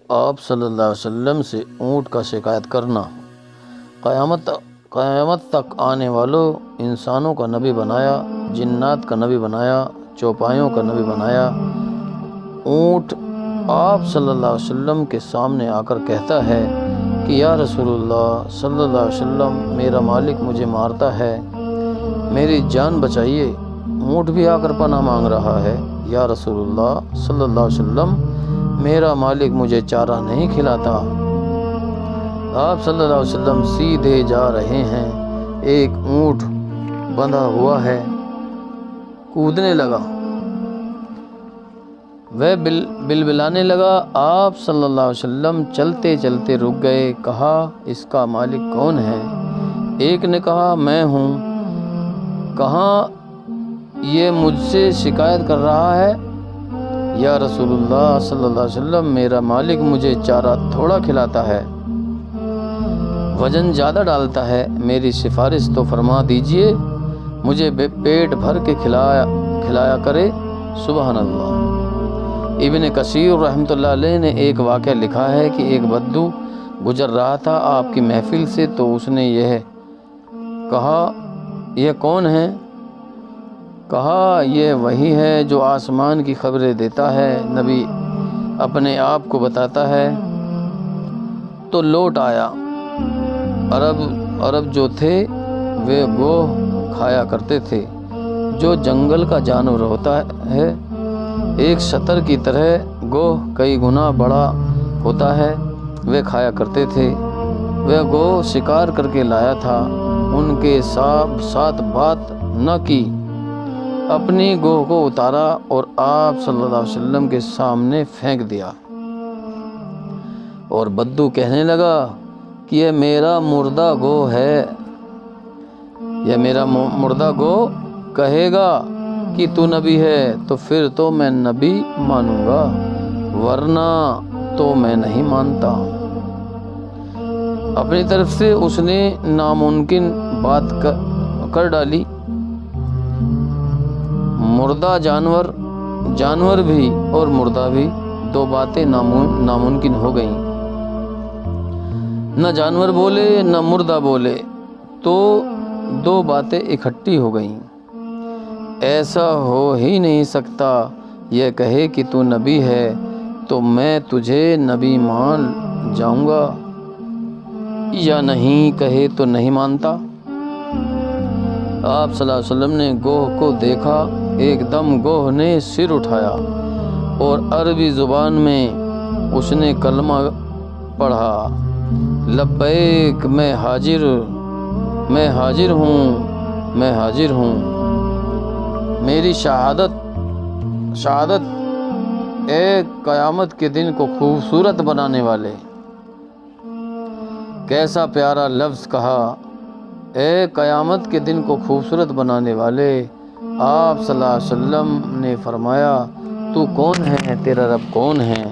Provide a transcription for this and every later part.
آپ صلی اللہ علیہ وسلم سے اونٹ کا شکایت کرنا۔ قیامت تک آنے والوں انسانوں کا نبی بنایا، جنات کا نبی بنایا، چوپایوں کا نبی بنایا۔ اونٹ آپ صلی اللہ علیہ وسلم کے سامنے آ کر کہتا ہے کہ یا رسول اللہ صلی اللہ علیہ وسلم، میرا مالک مجھے مارتا ہے، میری جان بچائیے۔ اونٹ بھی آ کر پناہ مانگ رہا ہے، یا رسول اللہ صلی اللہ علیہ وسلم، میرا مالک مجھے چارہ نہیں کھلاتا۔ آپ صلی اللہ علیہ وسلم سیدھے جا رہے ہیں، ایک اونٹ بندھا ہوا ہے، کودنے لگا، وہ بلبلانے لگا۔ آپ صلی اللہ علیہ وسلم چلتے چلتے رک گئے، کہا اس کا مالک کون ہے؟ ایک نے کہا میں ہوں۔ کہا یہ مجھ سے شکایت کر رہا ہے؟ یا رسول اللہ صلی اللہ علیہ وسلم، میرا مالک مجھے چارہ تھوڑا کھلاتا ہے، وزن زیادہ ڈالتا ہے، میری سفارش تو فرما دیجئے، مجھے پیٹ بھر کے کھلایا کرے۔ سبحان اللہ۔ ابن کثیر رحمۃ اللہ علیہ نے ایک واقعہ لکھا ہے کہ ایک بدو گزر رہا تھا آپ کی محفل سے، تو اس نے یہ کہا یہ کون ہے؟ کہا یہ وہی ہے جو آسمان کی خبریں دیتا ہے، نبی اپنے آپ کو بتاتا ہے۔ تو لوٹ آیا۔ عرب جو تھے وہ گوہ کھایا کرتے تھے، جو جنگل کا جانور ہوتا ہے، ایک شتر کی طرح گوہ کئی گنا بڑا ہوتا ہے، وہ کھایا کرتے تھے۔ وہ گوہ شکار کر کے لایا تھا، ان کے ساتھ بات نہ کی، اپنی گوہ کو اتارا اور آپ صلی اللہ علیہ وسلم کے سامنے پھینک دیا، اور بدو کہنے لگا کہ یہ میرا مردہ گوہ ہے، یہ میرا مردہ گوہ کہے گا کہ تو نبی ہے تو پھر تو میں نبی مانوں گا، ورنہ تو میں نہیں مانتا۔ اپنی طرف سے اس نے ناممکن بات کر ڈالی۔ مردہ جانور بھی اور مردہ بھی، دو باتیں ناممکن ہو گئیں۔ نہ جانور بولے نہ مردہ بولے، تو دو باتیں اکٹھی ہو گئیں۔ ایسا ہو ہی نہیں سکتا، یہ کہے کہ تو نبی ہے تو میں تجھے نبی مان جاؤں گا، یا نہیں کہے تو نہیں مانتا۔ آپ صلی اللہ علیہ وسلم نے گوہ کو دیکھا، ایک دم گوہ نے سر اٹھایا اور عربی زبان میں اس نے کلمہ پڑھا، لبیک، میں حاضر ہوں، میری شہادت اے قیامت کے دن کو خوبصورت بنانے والے۔ کیسا پیارا لفظ کہا، اے قیامت کے دن کو خوبصورت بنانے والے۔ آپ صلی اللہ علیہ وسلم نے فرمایا تو کون ہے، تیرا رب کون ہے؟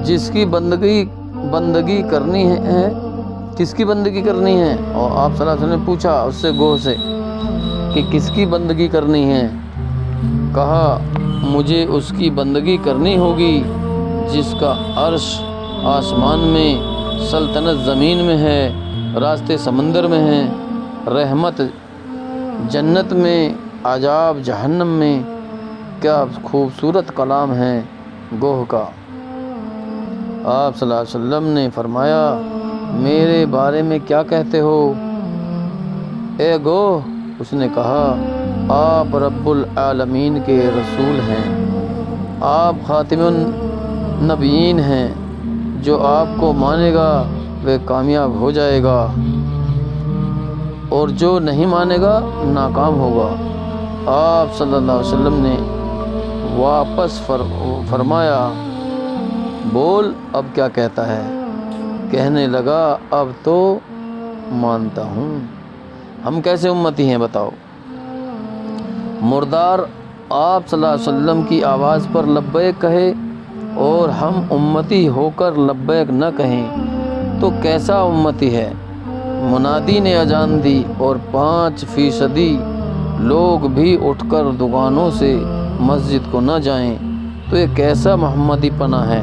جس کی بندگی کرنی ہے، کس کی بندگی کرنی ہے؟ اور آپ صلی اللہ علیہ وسلم نے پوچھا اس سے گوہ سے کہ کس کی بندگی کرنی ہے؟ کہا مجھے اس کی بندگی کرنی ہوگی جس کا عرش آسمان میں، سلطنت زمین میں ہے، راستے سمندر میں ہیں، رحمت جنت میں، عذاب جہنم میں۔ کیا خوبصورت کلام ہے گوہ کا۔ آپ صلی اللہ علیہ وسلم نے فرمایا میرے بارے میں کیا کہتے ہو اے گوہ؟ اس نے کہا آپ رب العالمین کے رسول ہیں، آپ خاتم النبیین ہیں، جو آپ کو مانے گا وہ کامیاب ہو جائے گا، اور جو نہیں مانے گا ناکام ہوگا۔ آپ صلی اللہ علیہ وسلم نے واپس فرمایا بول اب کیا کہتا ہے؟ کہنے لگا اب تو مانتا ہوں۔ ہم کیسے امتی ہیں بتاؤ؟ مردار آپ صلی اللہ علیہ وسلم کی آواز پر لبیک کہے اور ہم امتی ہو کر لبیک نہ کہیں تو کیسا امتی ہے؟ منادی نے اذان دی اور 5% لوگ بھی اٹھ کر دکانوں سے مسجد کو نہ جائیں تو یہ کیسا محمدی پناہ ہے؟